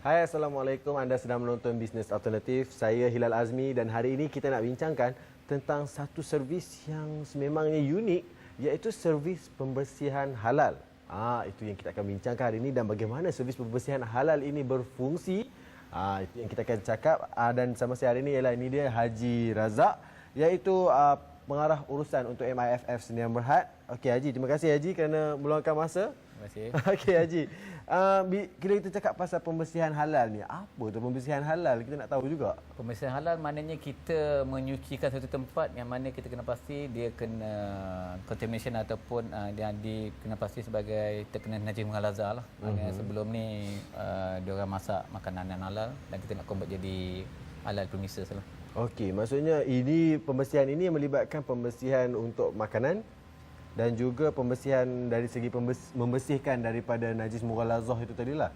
Hai, Assalamualaikum. Anda sedang menonton Bisnes Alternatif. Saya Hilal Azmi dan hari ini kita nak bincangkan tentang satu servis yang sememangnya unik, iaitu servis pembersihan halal. Itu yang kita akan bincangkan hari ini dan bagaimana servis pembersihan halal ini berfungsi. Itu yang kita akan cakap. Dan sama saya hari ini ialah ini dia Haji Razak, iaitu pengarah urusan untuk MIFF Sdn Bhd. Okey Haji, terima kasih Haji kerana meluangkan masa. Terima kasih. Okey Haji. Bila kita cakap pasal pembersihan halal ni, apa tu pembersihan halal? Kita nak tahu juga. Pembersihan halal maknanya kita menyucikan satu tempat yang mana kita kena pasti dia kena contamination ataupun dia kena pasti sebagai terkena najis mughalazah lah. Maknanya sebelum ni dia orang masak makanan yang halal dan kita nak convert jadi halal premises lah. Okey, maksudnya ini pembersihan ini melibatkan pembersihan untuk makanan dan juga pembersihan dari segi membersihkan daripada najis mughalazah itu tadilah.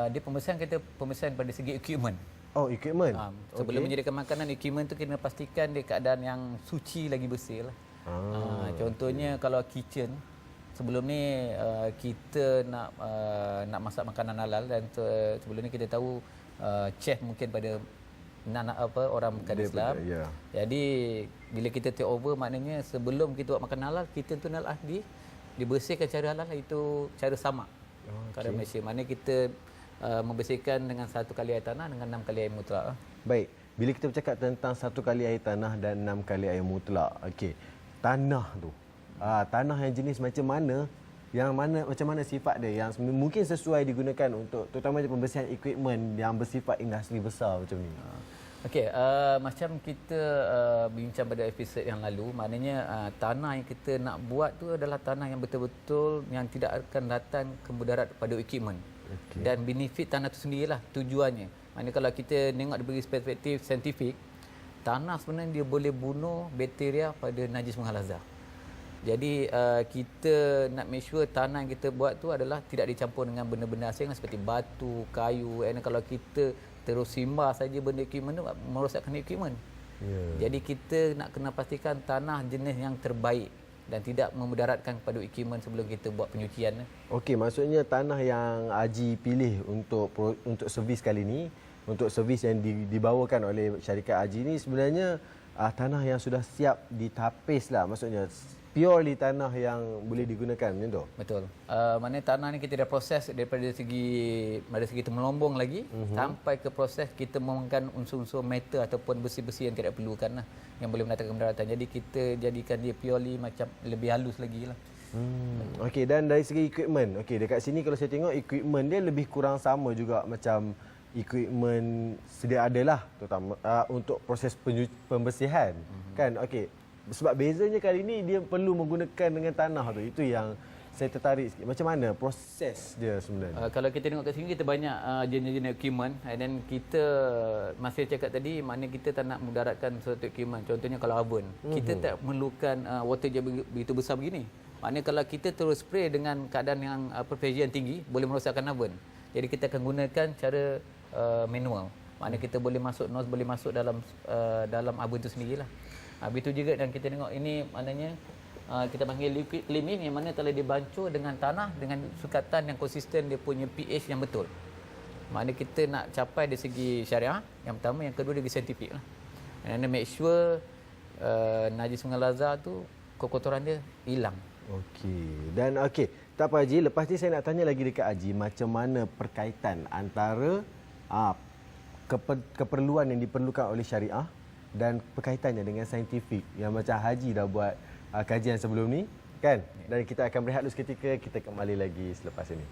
Dia pembersihan pada segi equipment. Oh, equipment. Sebelum menyediakan makanan, equipment tu kena pastikan dia keadaan yang suci lagi bersih lah. Contohnya kalau kitchen, sebelum ni kita nak masak makanan halal dan sebelum ni kita tahu chef mungkin pada orang bukan Islam. Ya. Jadi bila kita take over, maknanya sebelum kita buat makanan halal, kita tu nak dibersihkan cara halal, itu cara sama. Cara Malaysia. Maknanya kita membersihkan dengan 1 kali air tanah dengan 6 kali air mutlak. Baik. Bila kita bercakap tentang 1 kali air tanah dan 6 kali air mutlak. Okey. Tanah tu. Tanah yang jenis macam mana? Macam mana sifat dia yang mungkin sesuai digunakan untuk terutama pembersihan equipment yang bersifat industri besar macam ni. Okey, macam kita bincang pada episod yang lalu, maknanya tanah yang kita nak buat tu adalah tanah yang betul-betul yang tidak akan datang ke mudarat pada equipment. Dan benefit tanah tu sendirilah tujuannya. Maknanya kalau kita tengok dari perspektif saintifik, tanah sebenarnya dia boleh bunuh bakteria pada najis mughalazah. Jadi kita nak make sure tanah yang kita buat tu adalah tidak dicampur dengan benda-benda asing seperti batu, kayu. Dan kalau kita terus simbah saja benda equipment tu, merosakkan equipment. Jadi kita nak kena pastikan tanah jenis yang terbaik dan tidak memudaratkan kepada equipment sebelum kita buat penyucian. Okey, maksudnya tanah yang Haji pilih untuk servis kali ni, untuk servis yang dibawakan oleh syarikat Haji ni sebenarnya tanah yang sudah siap ditapis lah, maksudnya purely tanah yang boleh digunakan macam tu? Betul. Maknanya tanah ni kita dah proses daripada segi temelombong lagi sampai ke proses kita menggunakan unsur-unsur metal ataupun besi-besi yang tidak perlukan lah, yang boleh mendatangkan kemudaratan. Jadi kita jadikan dia purely macam lebih halus lagi lah. Okey, dan dari segi equipment. Okey, dekat sini kalau saya tengok equipment dia lebih kurang sama juga macam equipment sedia ada lah, terutama untuk proses pembersihan. Kan? Okey. Sebab bezanya kali ini dia perlu menggunakan dengan tanah tu. Itu yang saya tertarik sikit. Macam mana proses dia sebenarnya? Kalau kita tengok kat sini, kita banyak jenis-jenis equipment. Dan kita masih cakap tadi, maknanya kita tak nak mudaratkan suatu equipment. Contohnya kalau oven, kita tak memerlukan water jet begitu besar begini. Maknanya kalau kita terus spray dengan keadaan yang pressure yang tinggi, boleh merosakkan oven. Jadi kita akan gunakan cara manual. Maknanya kita boleh masuk nose, boleh masuk dalam oven itu sendirilah. Begitu juga dan kita tengok ini maknanya kita panggil liquid limit, yang mana telah dibancur dengan tanah dengan sukatan yang konsisten, dia punya pH yang betul. Maknanya kita nak capai dari segi syariah yang pertama, yang kedua dari segi saintifik lah. Dan make sure najis mughalazah tu kotoran dia hilang. Okey. Dan okey, tak apa Haji, lepas ni saya nak tanya lagi dekat Haji macam mana perkaitan antara keperluan yang diperlukan oleh syariah dan berkaitannya dengan saintifik yang macam Haji dah buat kajian sebelum ni, kan? Dan kita akan berehat dulu seketika, kita kembali lagi selepas ini.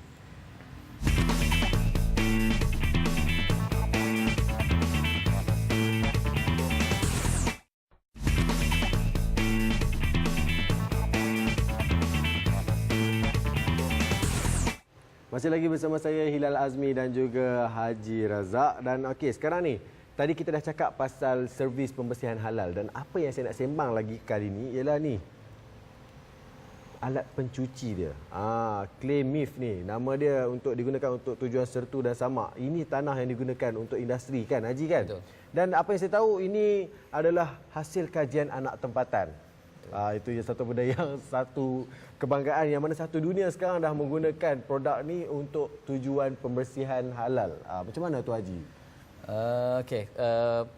Masih lagi bersama saya Hilal Azmi dan juga Haji Razak. Dan okey, sekarang ni tadi kita dah cakap pasal servis pembersihan halal dan apa yang saya nak sembang lagi kali ni ialah ni alat pencuci dia. Clay Myth ni, nama dia untuk digunakan untuk tujuan sertu dan samak. Ini tanah yang digunakan untuk industri kan Haji kan? Betul. Dan apa yang saya tahu ini adalah hasil kajian anak tempatan. Itu je satu benda yang satu kebanggaan yang mana satu dunia sekarang dah menggunakan produk ni untuk tujuan pembersihan halal. Macam mana tu Haji?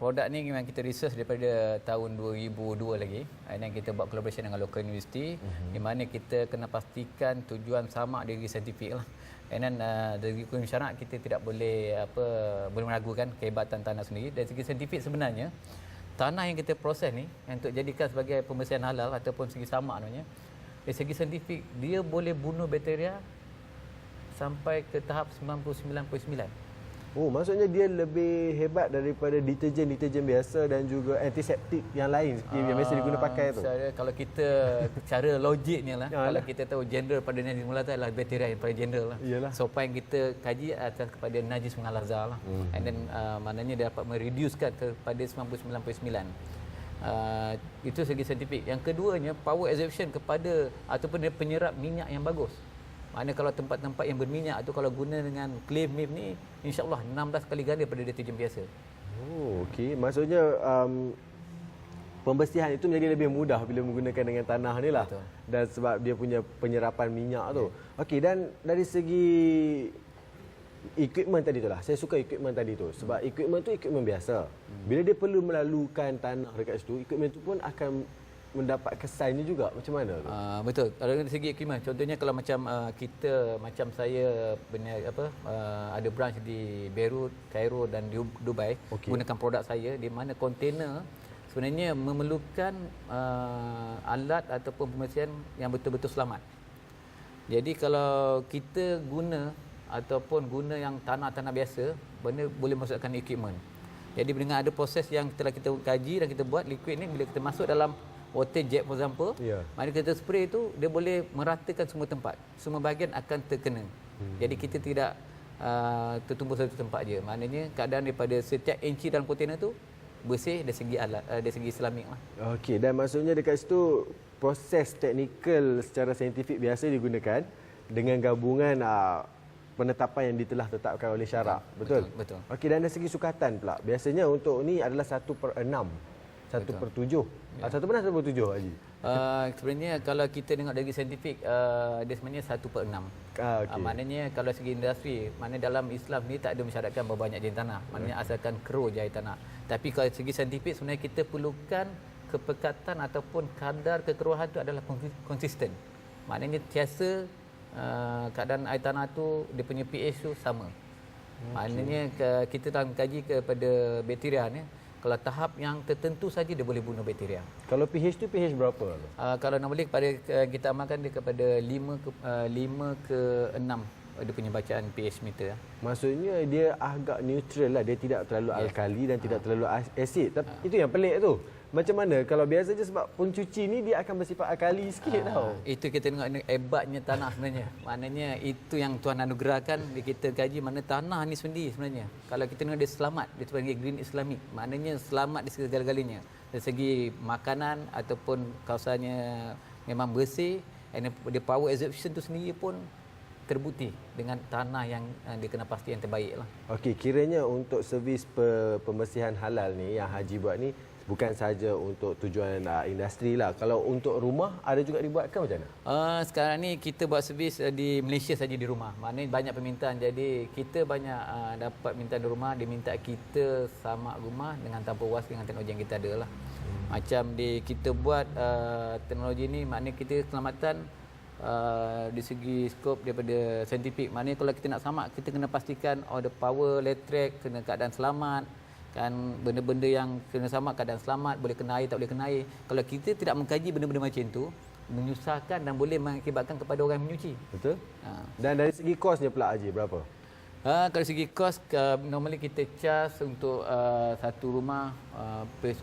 Produk ni memang kita research daripada tahun 2002 lagi. Dan kita buat collaboration dengan local university di mana kita kena pastikan tujuan sama dari segi saintifik lah. Dan dari hukum syarak kita tidak boleh boleh meragukan kehebatan tanah sendiri. Dari segi saintifik sebenarnya tanah yang kita proses ni yang untuk jadikan sebagai pembersihan halal ataupun segi samak namanya, dari segi saintifik dia boleh bunuh bakteria sampai ke tahap 99.9. Maksudnya dia lebih hebat daripada deterjen biasa dan juga antiseptik yang lain yang biasa diguna pakai tu. Kalau kita cara logiknya lah, kalau kita tahu general pada najis mulata adalah bakteria yang paling general lah. So apa yang kita kaji atas kepada najis mengalazar lah. And then maknanya dia dapat mereducekan kepada 99.9. Itu segi saintifik. Yang keduanya power absorption kepada ataupun dia penyerap minyak yang bagus. Maknanya kalau tempat-tempat yang berminyak atau kalau guna dengan clay MIF ni, insya-Allah 16 kali ganda daripada deterjen biasa. Okey. Maksudnya pembersihan itu menjadi lebih mudah bila menggunakan dengan tanah ni lah. Betul. Dan sebab dia punya penyerapan minyak tu. Okey, dan dari segi equipment tadi tu lah. Saya suka equipment tadi tu. Sebab equipment tu equipment biasa. Bila dia perlu melalukan tanah dekat situ, equipment tu pun akan mendapat kesannya juga. Macam mana tu? Betul. Kalau dari segi equipment, contohnya kalau macam kita, macam saya ada branch di Beirut, Cairo dan di Dubai, gunakan produk saya di mana kontainer sebenarnya memerlukan alat ataupun pembersihan yang betul-betul selamat. Jadi kalau kita guna ataupun guna yang tanah-tanah biasa, benda boleh masukkan equipment. Jadi dengan ada proses yang telah kita kaji dan kita buat, liquid ni bila kita masuk dalam water jet for example, mana kita spray tu dia boleh meratakan semua tempat. Semua bahagian akan terkena. Jadi kita tidak tertumbuk satu tempat je. Maknanya keadaan daripada setiap inci dalam kontainer tu bersih dari segi alat, dari segi Islamik lah. Okey, dan maksudnya dekat situ proses teknikal secara saintifik biasa digunakan dengan gabungan penetapan yang ditelah tetapkan oleh syarak. Betul? Betul. Okey, dan dari segi sukatan pula. Biasanya untuk ni adalah 1/6. 1/7. 1/7 Haji. Sebenarnya kalau kita tengok dari saintifik, dia sebenarnya 1/6. Maknanya kalau segi industri, maknanya dalam Islam ni tak ada mensyaratkan berapa banyak jenis tanah. Maknanya asalkan kero je air tanah. Tapi kalau segi saintifik sebenarnya kita perlukan kepekatan ataupun kadar kekeruhan tu adalah konsisten. Maknanya tiasa keadaan air tanah tu dia punya pH tu sama. Maknanya kita dalam kaji kepada bakteria ni, kalau tahap yang tertentu saja dia boleh bunuh bakteria. Kalau pH tu pH berapa? Kalau normally kita amalkan dia kepada 5 ke 6 dia punya bacaan pH meter. Maksudnya dia agak neutral lah, dia tidak terlalu alkali dan tidak terlalu asid. Tapi itu yang pelik tu. Macam mana kalau biasanya sebab pencuci ni dia akan bersifat alkali sikit tau. Itu kita tengok hebatnya tanah sebenarnya. Maknanya itu yang Tuhan anugerahkan kita kaji mana tanah ni sendiri sebenarnya. Kalau kita tengok dia selamat, dia sebagai green Islamic. Maknanya selamat di segala-galanya. Dari segi makanan ataupun kawasannya memang bersih, dan dia power absorption tu sendiri pun terbukti dengan tanah yang dia kena pasti yang terbaik lah. Okey, kiranya untuk servis pembersihan halal ni yang Haji buat ni bukan saja untuk tujuan industri lah. Kalau untuk rumah ada juga dibuatkan macam mana? Sekarang ni kita buat servis di Malaysia saja di rumah. Maknanya banyak permintaan. Jadi kita banyak dapat permintaan di rumah. Dia minta kita samak rumah dengan tanpa was dengan teknologi yang kita ada lah. Macam kita buat teknologi ni, maknanya kita keselamatan di segi skop daripada saintifik. Maknanya kalau kita nak samak, kita kena pastikan the power, elektrik, kena keadaan selamat. Kan benda-benda yang kena samak keadaan selamat, boleh kena air, tak boleh kena air. Kalau kita tidak mengkaji benda-benda macam tu, menyusahkan dan boleh mengakibatkan kepada orang yang menyuci. Betul? Dan dari segi kosnya pula Haji, berapa? Kalau segi kos, normally kita charge untuk satu rumah,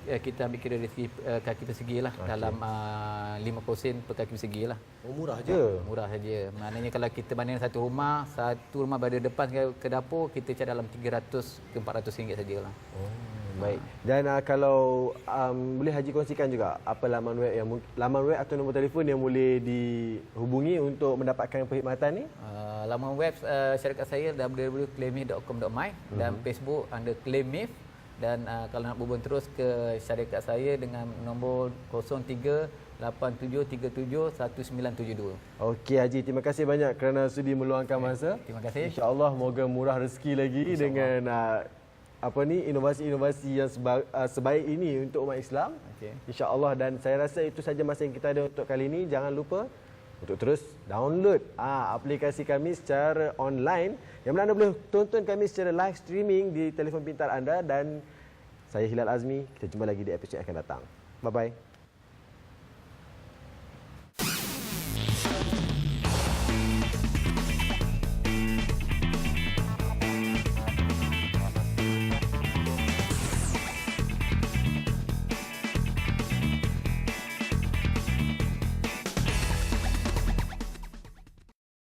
kita ambil kira dari segi kaki persegi lah. Dalam 50 sen per kaki persegi lah. Murah je? Murah saja. Maknanya kalau kita bandingkan satu rumah berada depan ke dapur, kita charge dalam 300 ke 400 ringgit sajalah. Baik. Dan kalau boleh Haji kongsikan juga apa laman web atau nombor telefon yang boleh dihubungi untuk mendapatkan perkhidmatan ni? Laman web syarikat saya www.claimif.com.my dan Facebook under Claimif. Dan kalau nak berhubung terus ke syarikat saya dengan nombor 03 87371972. Okey Haji, terima kasih banyak kerana sudi meluangkan masa. Terima kasih. InsyaAllah moga murah rezeki lagi dengan inovasi-inovasi yang sebaik ini untuk umat Islam. Okey. InsyaAllah, dan saya rasa itu saja masa yang kita ada untuk kali ini. Jangan lupa untuk terus download aplikasi kami secara online, yang mana anda boleh tonton kami secara live streaming di telefon pintar anda. Dan saya Hilal Azmi, kita jumpa lagi di episod yang akan datang. Bye-bye.